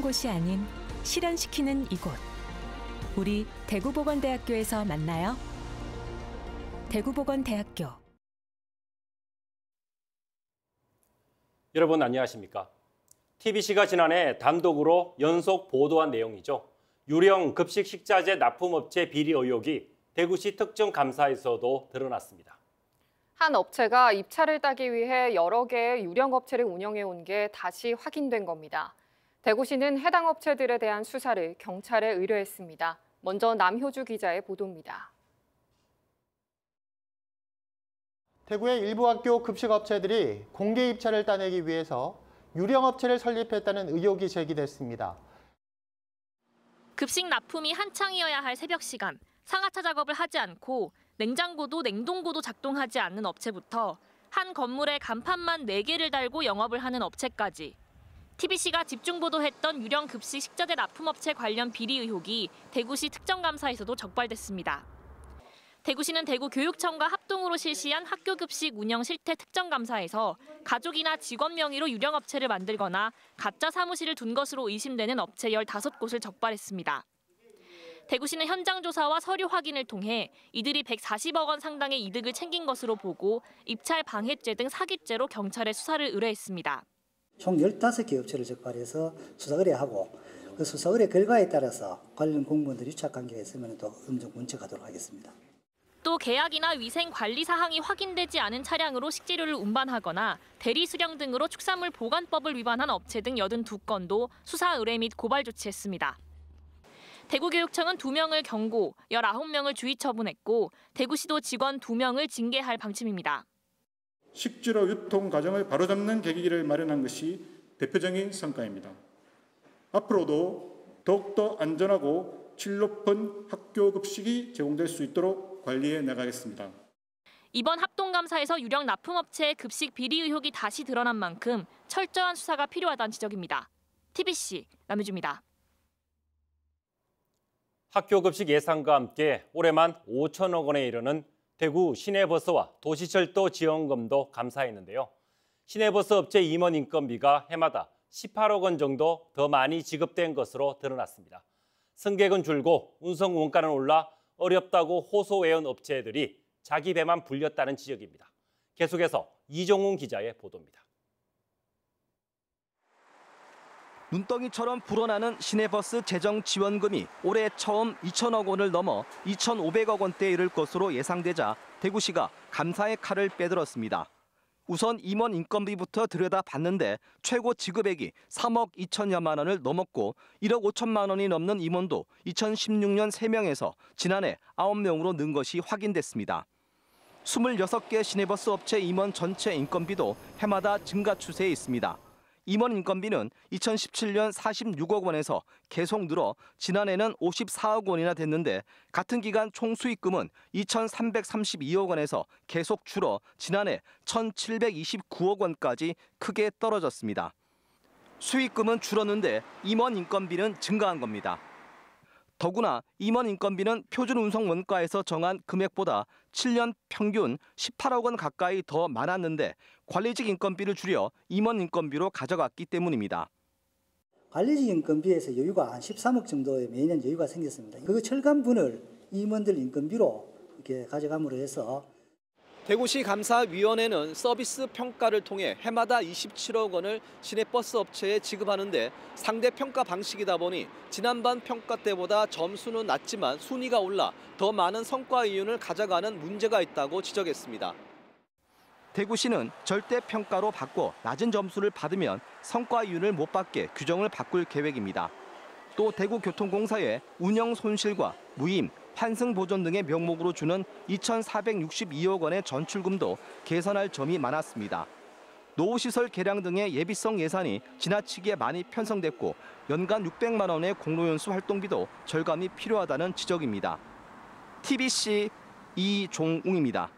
곳이 아닌 실현시키는 이곳. 우리 대구보건대학교에서 만나요. 대구보건대학교. 여러분 안녕하십니까? TBC가 지난해 단독으로 연속 보도한 내용이죠. 유령 급식 식자재 납품업체 비리 의혹이 대구시 특정 감사에서도 드러났습니다. 한 업체가 입찰을 따기 위해 여러 개의 유령 업체를 운영해온 게 다시 확인된 겁니다. 대구시는 해당 업체들에 대한 수사를 경찰에 의뢰했습니다. 먼저 남효주 기자의 보도입니다. 대구의 일부 학교 급식업체들이 공개 입찰을 따내기 위해서 유령업체를 설립했다는 의혹이 제기됐습니다. 급식 납품이 한창이어야 할 새벽 시간, 상하차 작업을 하지 않고 냉장고도 냉동고도 작동하지 않는 업체부터 한 건물에 간판만 4개를 달고 영업을 하는 업체까지 TBC가 집중 보도했던 유령 급식 식자재 납품업체 관련 비리 의혹이 대구시 특정감사에서도 적발됐습니다. 대구시는 대구교육청과 합동으로 실시한 학교급식 운영 실태 특정감사에서 가족이나 직원 명의로 유령업체를 만들거나 가짜 사무실을 둔 것으로 의심되는 업체 15곳을 적발했습니다. 대구시는 현장 조사와 서류 확인을 통해 이들이 140억 원 상당의 이득을 챙긴 것으로 보고 입찰 방해죄 등 사기죄로 경찰에 수사를 의뢰했습니다. 총 15개 업체를 적발해서 수사 의뢰하고 그 수사 의뢰 결과에 따라서 관련 공무원들이 유착 관계가 있으면 또 엄정 문책하도록 하겠습니다. 또 계약이나 위생 관리 사항이 확인되지 않은 차량으로 식재료를 운반하거나 대리 수령 등으로 축산물 보관법을 위반한 업체 등 82건도 수사 의뢰 및 고발 조치했습니다. 대구교육청은 2명을 경고, 19명을 주의 처분했고 대구시도 직원 2명을 징계할 방침입니다. 식재료 유통 과정을 바로잡는 계기를 마련한 것이 대표적인 성과입니다. 앞으로도 더욱더 안전하고 질 높은 학교 급식이 제공될 수 있도록 관리해 나가겠습니다. 이번 합동감사에서 유령 납품업체의 급식 비리 의혹이 다시 드러난 만큼 철저한 수사가 필요하다는 지적입니다. TBC 남유주입니다. 학교 급식 예산과 함께 올해만 5천억 원에 이르는 대구 시내버스와 도시철도 지원금도 감사했는데요. 시내버스 업체 임원 인건비가 해마다 18억 원 정도 더 많이 지급된 것으로 드러났습니다. 승객은 줄고 운송 원가는 올라 어렵다고 호소해온 업체들이 자기 배만 불렸다는 지적입니다. 계속해서 이종훈 기자의 보도입니다. 눈덩이처럼 불어나는 시내버스 재정 지원금이 올해 처음 2천억 원을 넘어 2,500억 원대에 이를 것으로 예상되자 대구시가 감사의 칼을 빼들었습니다. 우선 임원 인건비부터 들여다봤는데 최고 지급액이 3억 2천여만 원을 넘었고 1억 5천만 원이 넘는 임원도 2016년 3명에서 지난해 9명으로 는 것이 확인됐습니다. 26개 시내버스 업체 임원 전체 인건비도 해마다 증가 추세에 있습니다. 임원 인건비는 2017년 46억 원에서 계속 늘어 지난해는 54억 원이나 됐는데 같은 기간 총 수익금은 2,332억 원에서 계속 줄어 지난해 1,729억 원까지 크게 떨어졌습니다. 수익금은 줄었는데 임원 인건비는 증가한 겁니다. 더구나 임원 인건비는 표준 운송 원가에서 정한 금액보다 7년 평균 18억 원 가까이 더 많았는데 관리직 인건비를 줄여 임원 인건비로 가져갔기 때문입니다. 관리직 인건비에서 여유가 한 13억 정도의 매년 여유가 생겼습니다. 그 철간분을 임원들 인건비로 이렇게 가져감으로 해서 대구시 감사위원회는 서비스 평가를 통해 해마다 27억 원을 시내버스 업체에 지급하는데 상대 평가 방식이다 보니 지난번 평가 때보다 점수는 낮지만 순위가 올라 더 많은 성과 이윤을 가져가는 문제가 있다고 지적했습니다. 대구시는 절대 평가로 바꿔 낮은 점수를 받으면 성과 이윤을 못 받게 규정을 바꿀 계획입니다. 또 대구교통공사에 운영 손실과 무임, 환승 보존 등의 명목으로 주는 2,462억 원의 전출금도 개선할 점이 많았습니다. 노후시설 개량 등의 예비성 예산이 지나치게 많이 편성됐고 연간 600만 원의 공로연수 활동비도 절감이 필요하다는 지적입니다. TBC 이종웅입니다.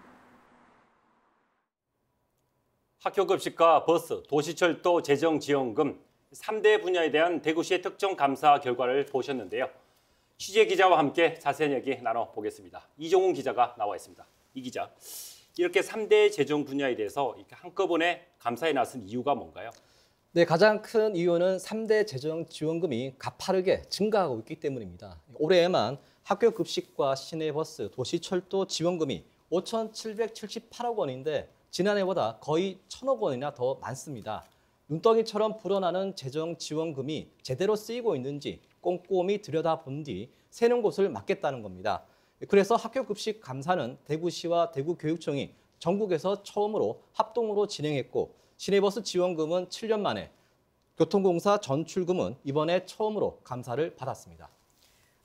학교급식과 버스, 도시철도 재정지원금 3대 분야에 대한 대구시의 특정 감사 결과를 보셨는데요. 취재 기자와 함께 자세한 얘기 나눠보겠습니다. 이종훈 기자가 나와 있습니다. 이 기자, 이렇게 3대 재정 분야에 대해서 이렇게 한꺼번에 감사에 나선 이유가 뭔가요? 네, 가장 큰 이유는 3대 재정 지원금이 가파르게 증가하고 있기 때문입니다. 올해에만 학교 급식과 시내버스, 도시철도 지원금이 5,778억 원인데 지난해보다 거의 1,000억 원이나 더 많습니다. 눈덩이처럼 불어나는 재정 지원금이 제대로 쓰이고 있는지 꼼꼼히 들여다본 뒤 새는 곳을 막겠다는 겁니다. 그래서 학교급식 감사는 대구시와 대구교육청이 전국에서 처음으로 합동으로 진행했고 시내버스 지원금은 7년 만에, 교통공사 전출금은 이번에 처음으로 감사를 받았습니다.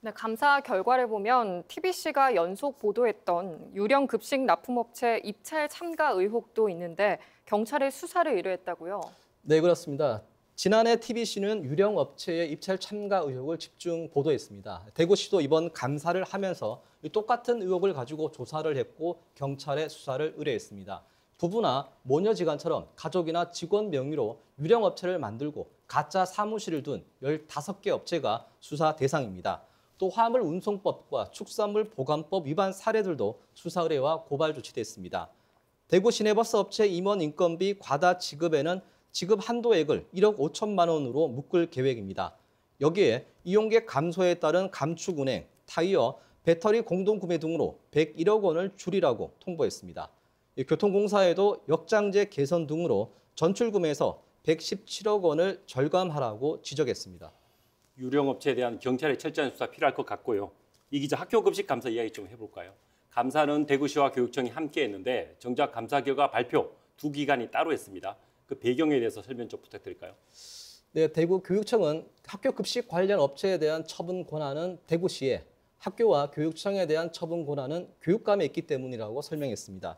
네, 감사 결과를 보면 TBC가 연속 보도했던 유령 급식 납품업체 입찰 참가 의혹도 있는데 경찰에 수사를 의뢰했다고요? 네, 그렇습니다. 지난해 TBC는 유령 업체의 입찰 참가 의혹을 집중 보도했습니다. 대구시도 이번 감사를 하면서 똑같은 의혹을 가지고 조사를 했고 경찰에 수사를 의뢰했습니다. 부부나 모녀지간처럼 가족이나 직원 명의로 유령 업체를 만들고 가짜 사무실을 둔 15개 업체가 수사 대상입니다. 또 화물 운송법과 축산물 보관법 위반 사례들도 수사 의뢰와 고발 조치됐습니다. 대구 시내버스 업체 임원 인건비 과다 지급에는 지급 한도액을 1억 5천만 원으로 묶을 계획입니다. 여기에 이용객 감소에 따른 감축은행, 타이어, 배터리 공동구매 등으로 101억 원을 줄이라고 통보했습니다. 교통공사에도 역장제 개선 등으로 전출금에서 117억 원을 절감하라고 지적했습니다. 유령업체에 대한 경찰의 철저한 수사 필요할 것 같고요. 이 기자 학교급식 감사 이야기 좀 해볼까요? 감사는 대구시와 교육청이 함께 했는데 정작 감사 결과 발표 두 기관이 따로 했습니다. 그 배경에 대해서 설명 좀 부탁드릴까요? 네, 대구교육청은 학교급식 관련 업체에 대한 처분 권한은 대구시에, 학교와 교육청에 대한 처분 권한은 교육감에 있기 때문이라고 설명했습니다.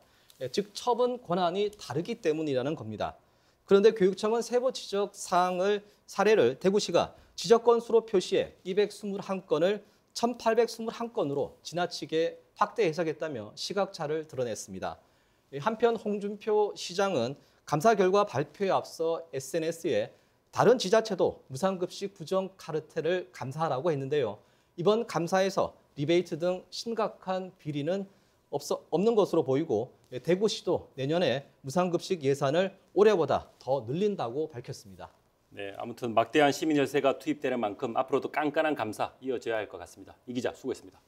즉 처분 권한이 다르기 때문이라는 겁니다. 그런데 교육청은 세부 지적 사례를 대구시가 지적건 수로 표시해 221건을 1,821건으로 지나치게 확대 해석했다며 시각차를 드러냈습니다. 한편 홍준표 시장은 감사 결과 발표에 앞서 SNS에 다른 지자체도 무상급식 부정 카르텔을 감사하라고 했는데요. 이번 감사에서 리베이트 등 심각한 비리는 없는 것으로 보이고 대구시도 내년에 무상급식 예산을 올해보다 더 늘린다고 밝혔습니다. 네, 아무튼 막대한 시민 열세가 투입되는 만큼 앞으로도 깐깐한 감사 이어져야 할 것 같습니다. 이 기자 수고했습니다.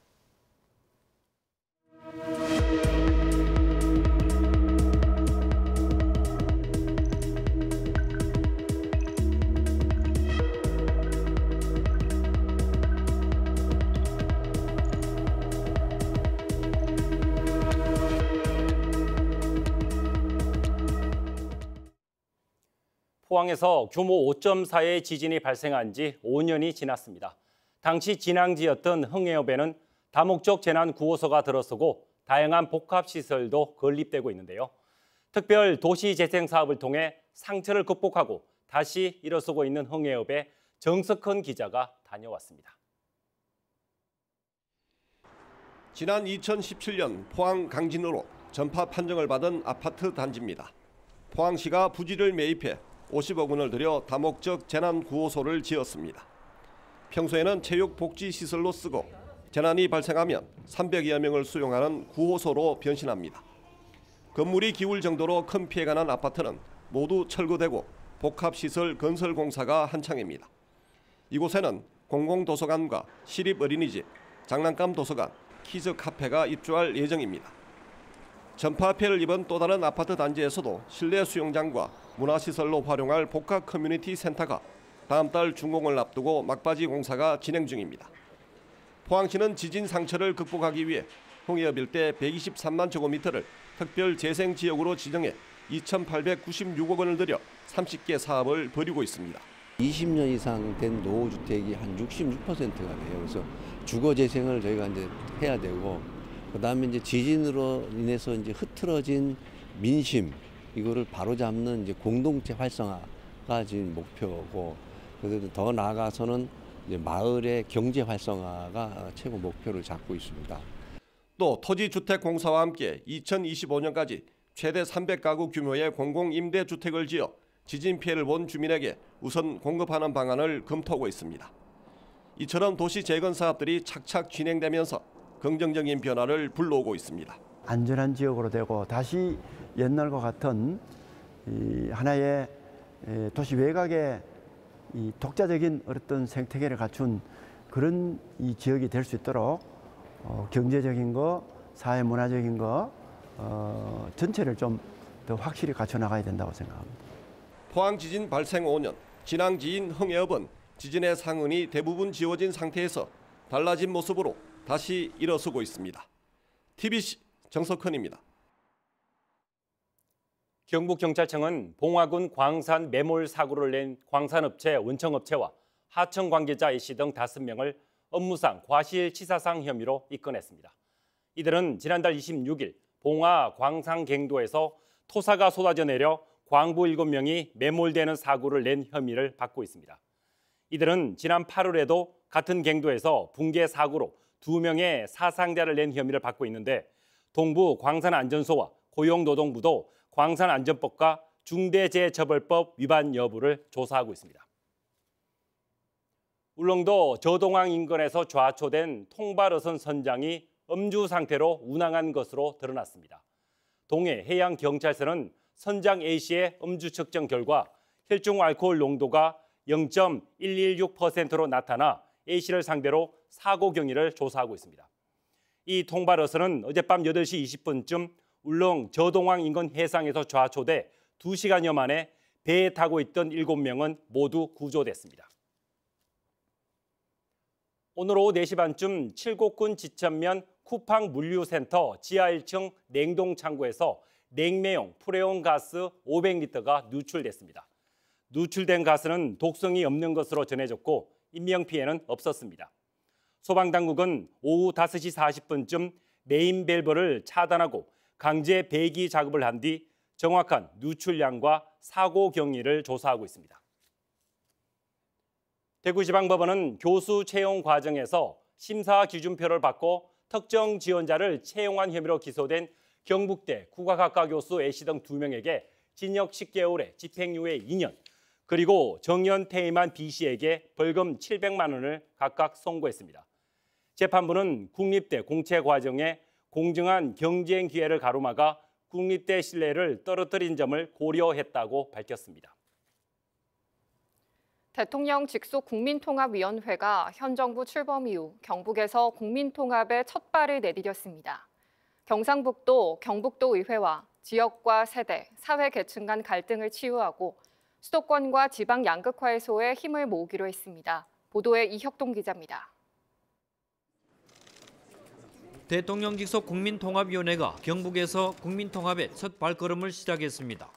포항에서 규모 5.4의 지진이 발생한 지 5년이 지났습니다. 당시 진앙지였던 흥해읍에는 다목적 재난구호소가 들어서고 다양한 복합시설도 건립되고 있는데요. 특별 도시재생 사업을 통해 상처를 극복하고 다시 일어서고 있는 흥해읍에 정석헌 기자가 다녀왔습니다. 지난 2017년 포항 강진으로 전파 판정을 받은 아파트 단지입니다. 포항시가 부지를 매입해 50억 원을 들여 다목적 재난구호소를 지었습니다. 평소에는 체육복지시설로 쓰고 재난이 발생하면 300여 명을 수용하는 구호소로 변신합니다. 건물이 기울 정도로 큰 피해가 난 아파트는 모두 철거되고 복합시설 건설 공사가 한창입니다. 이곳에는 공공도서관과 시립어린이집, 장난감 도서관, 키즈 카페가 입주할 예정입니다. 전파 피해를 입은 또 다른 아파트 단지에서도 실내 수영장과 문화시설로 활용할 복합 커뮤니티 센터가 다음 달 준공을 앞두고 막바지 공사가 진행 중입니다. 포항시는 지진 상처를 극복하기 위해 흥해읍 일대 123만 제곱미터를 특별 재생 지역으로 지정해 2,896억 원을 들여 30개 사업을 벌이고 있습니다. 20년 이상 된 노후주택이 한 66%가 돼요. 그래서 주거 재생을 저희가 이제 해야 되고, 그다음에 이제 지진으로 인해서 이제 흐트러진 민심 이거를 바로잡는 이제 공동체 활성화가 지금 목표고, 그래서 더 나아가서는 이제 마을의 경제 활성화가 최고 목표를 잡고 있습니다. 또 토지주택공사와 함께 2025년까지 최대 300가구 규모의 공공임대주택을 지어 지진 피해를 본 주민에게 우선 공급하는 방안을 검토하고 있습니다. 이처럼 도시 재건 사업들이 착착 진행되면서 긍정적인 변화를 불러오고 있습니다. 안전한 지역으로 되고 다시 옛날과 같은 하나의 도시 외곽에 이 독자적인 어떤 생태계를 갖춘 그런 이 지역이 될 수 있도록 경제적인 거, 사회 문화적인 거 전체를 좀 더 확실히 갖춰 나가야 된다고 생각합니다. 포항 지진 발생 5년, 진앙 지인 흥해읍은 지진의 상흔이 대부분 지워진 상태에서 달라진 모습으로 다시 일어서고 있습니다. TBC 정석헌입니다. 경북경찰청은 봉화군 광산 매몰 사고를 낸 광산업체, 원청업체와 하청 관계자 A씨 등 5명을 업무상 과실치사상 혐의로 입건했습니다. 이들은 지난달 26일 봉화 광산갱도에서 토사가 쏟아져 내려 광부 7명이 매몰되는 사고를 낸 혐의를 받고 있습니다. 이들은 지난 8월에도 같은 갱도에서 붕괴 사고로 2명의 사상자를 낸 혐의를 받고 있는데 동부 광산안전소와 고용노동부도 광산안전법과 중대재해처벌법 위반 여부를 조사하고 있습니다. 울릉도 저동항 인근에서 좌초된 통발어선 선장이 음주 상태로 운항한 것으로 드러났습니다. 동해 해양경찰서는 선장 A씨의 음주 측정 결과 혈중 알코올 농도가 0.116%로 나타나 A씨를 상대로 사고 경위를 조사하고 있습니다. 이 통발어선은 어젯밤 8시 20분쯤 울릉 저동항 인근 해상에서 좌초돼 2시간여 만에 배에 타고 있던 7명은 모두 구조됐습니다. 오늘 오후 4시 반쯤 칠곡군 지천면 쿠팡 물류센터 지하 1층 냉동창고에서 냉매용 프레온 가스 500리터가 누출됐습니다. 누출된 가스는 독성이 없는 것으로 전해졌고 인명피해는 없었습니다. 소방당국은 오후 5시 40분쯤 메인 밸브를 차단하고 강제 배기 작업을 한 뒤 정확한 누출량과 사고 경위를 조사하고 있습니다. 대구지방법원은 교수 채용 과정에서 심사 기준표를 받고 특정 지원자를 채용한 혐의로 기소된 경북대 국악학과 교수 A씨 등 2명에게 징역 10개월에 집행유예 2년, 그리고 정년 퇴임한 B씨에게 벌금 700만 원을 각각 선고했습니다. 재판부는 국립대 공채 과정에 공정한 경쟁 기회를 가로막아 국립대 신뢰를 떨어뜨린 점을 고려했다고 밝혔습니다. 대통령 직속 국민통합위원회가 현 정부 출범 이후 경북에서 국민통합의 첫 발을 내디뎠습니다. 경상북도, 경북도 의회와 지역과 세대, 사회 계층 간 갈등을 치유하고 수도권과 지방 양극화 해소에 힘을 모으기로 했습니다. 보도에 이혁동 기자입니다. 대통령 직속 국민통합위원회가 경북에서 국민통합의 첫 발걸음을 시작했습니다.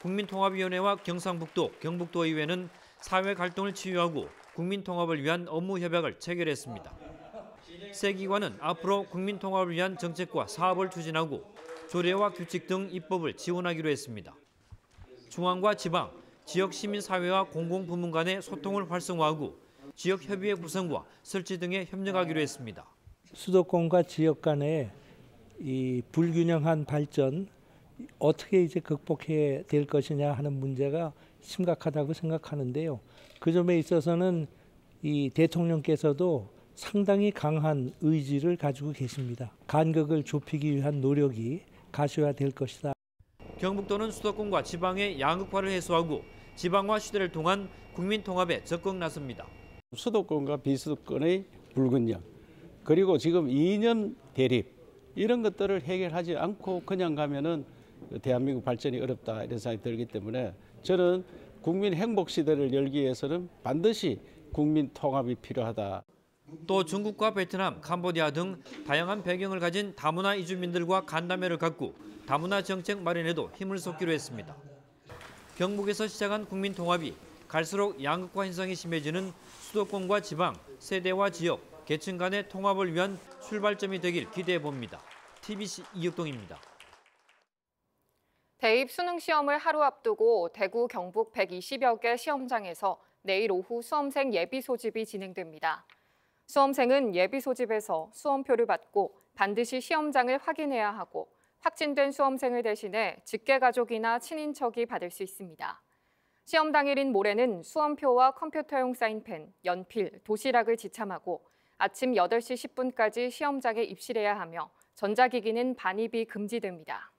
국민통합위원회와 경상북도, 경북도의회는 사회 갈등을 치유하고 국민통합을 위한 업무 협약을 체결했습니다. 세 기관은 앞으로 국민통합을 위한 정책과 사업을 추진하고 조례와 규칙 등 입법을 지원하기로 했습니다. 중앙과 지방, 지역 시민사회와 공공부문 간의 소통을 활성화하고 지역협의회 구성과 설치 등에 협력하기로 했습니다. 수도권과 지역 간의 이 불균형한 발전 어떻게 이제 극복해야 될 것이냐 하는 문제가 심각하다고 생각하는데요. 그 점에 있어서는 이 대통령께서도 상당히 강한 의지를 가지고 계십니다. 간극을 좁히기 위한 노력이 가시화될 것이다. 경북도는 수도권과 지방의 양극화를 해소하고 지방화 시대를 통한 국민통합에 적극 나섭니다. 수도권과 비수도권의 불균형, 그리고 지금 이념 대립 이런 것들을 해결하지 않고 그냥 가면은 대한민국 발전이 어렵다 이런 생각이 들기 때문에 저는 국민 행복 시대를 열기 위해서는 반드시 국민 통합이 필요하다. 또 중국과 베트남, 캄보디아 등 다양한 배경을 가진 다문화 이주민들과 간담회를 갖고 다문화 정책 마련에도 힘을 쏟기로 했습니다. 경북에서 시작한 국민 통합이 갈수록 양극화 현상이 심해지는 수도권과 지방, 세대와 지역, 계층 간의 통합을 위한 출발점이 되길 기대해 봅니다. TBC 이혁동입니다. 대입 수능 시험을 하루 앞두고 대구, 경북 120여 개 시험장에서 내일 오후 수험생 예비 소집이 진행됩니다. 수험생은 예비 소집에서 수험표를 받고 반드시 시험장을 확인해야 하고 확진된 수험생을 대신해 직계가족이나 친인척이 받을 수 있습니다. 시험 당일인 모레는 수험표와 컴퓨터용 사인펜, 연필, 도시락을 지참하고 아침 8시 10분까지 시험장에 입실해야 하며 전자기기는 반입이 금지됩니다.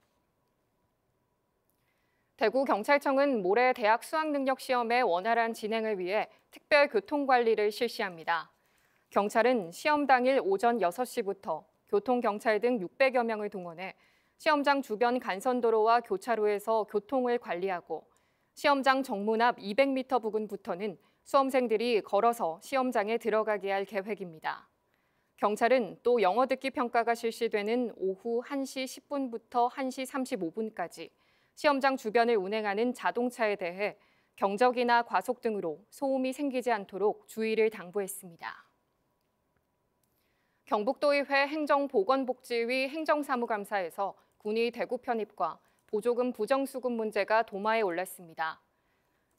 대구경찰청은 모레 대학 수학능력시험의 원활한 진행을 위해 특별 교통관리를 실시합니다. 경찰은 시험 당일 오전 6시부터 교통경찰 등 600여 명을 동원해 시험장 주변 간선도로와 교차로에서 교통을 관리하고 시험장 정문 앞 200m 부근부터는 수험생들이 걸어서 시험장에 들어가게 할 계획입니다. 경찰은 또 영어 듣기 평가가 실시되는 오후 1시 10분부터 1시 35분까지 시험장 주변을 운행하는 자동차에 대해 경적이나 과속 등으로 소음이 생기지 않도록 주의를 당부했습니다. 경북도의회 행정보건복지위 행정사무감사에서 군의 대구 편입과 보조금 부정수급 문제가 도마에 올랐습니다.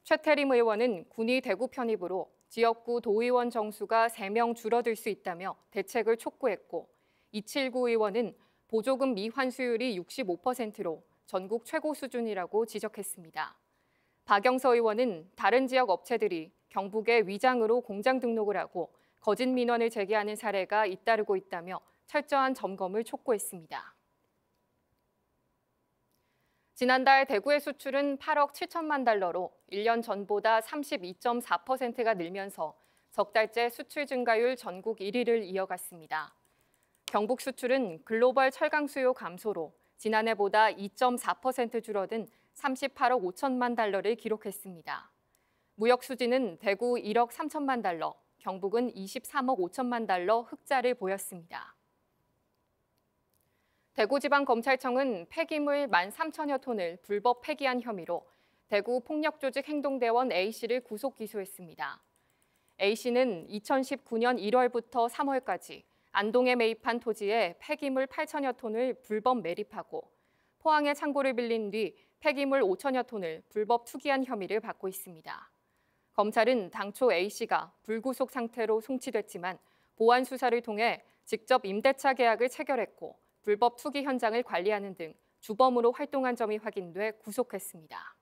최태림 의원은 군의 대구 편입으로 지역구 도의원 정수가 3명 줄어들 수 있다며 대책을 촉구했고, 이칠구 의원은 보조금 미환수율이 65%로 전국 최고 수준이라고 지적했습니다. 박영서 의원은 다른 지역 업체들이 경북에 위장으로 공장 등록을 하고 거짓 민원을 제기하는 사례가 잇따르고 있다며 철저한 점검을 촉구했습니다. 지난달 대구의 수출은 8억 7천만 달러로 1년 전보다 32.4%가 늘면서 석 달째 수출 증가율 전국 1위를 이어갔습니다. 경북 수출은 글로벌 철강 수요 감소로 지난해보다 2.4% 줄어든 38억 5천만 달러를 기록했습니다. 무역 수지는 대구 1억 3천만 달러, 경북은 23억 5천만 달러 흑자를 보였습니다. 대구지방검찰청은 폐기물 13,000여 톤을 불법 폐기한 혐의로 대구 폭력조직 행동대원 A씨를 구속 기소했습니다. A씨는 2019년 1월부터 3월까지 안동에 매입한 토지에 폐기물 8,000여 톤을 불법 매립하고 포항에 창고를 빌린 뒤 폐기물 5,000여 톤을 불법 투기한 혐의를 받고 있습니다. 검찰은 당초 A씨가 불구속 상태로 송치됐지만 보안 수사를 통해 직접 임대차 계약을 체결했고 불법 투기 현장을 관리하는 등 주범으로 활동한 점이 확인돼 구속했습니다.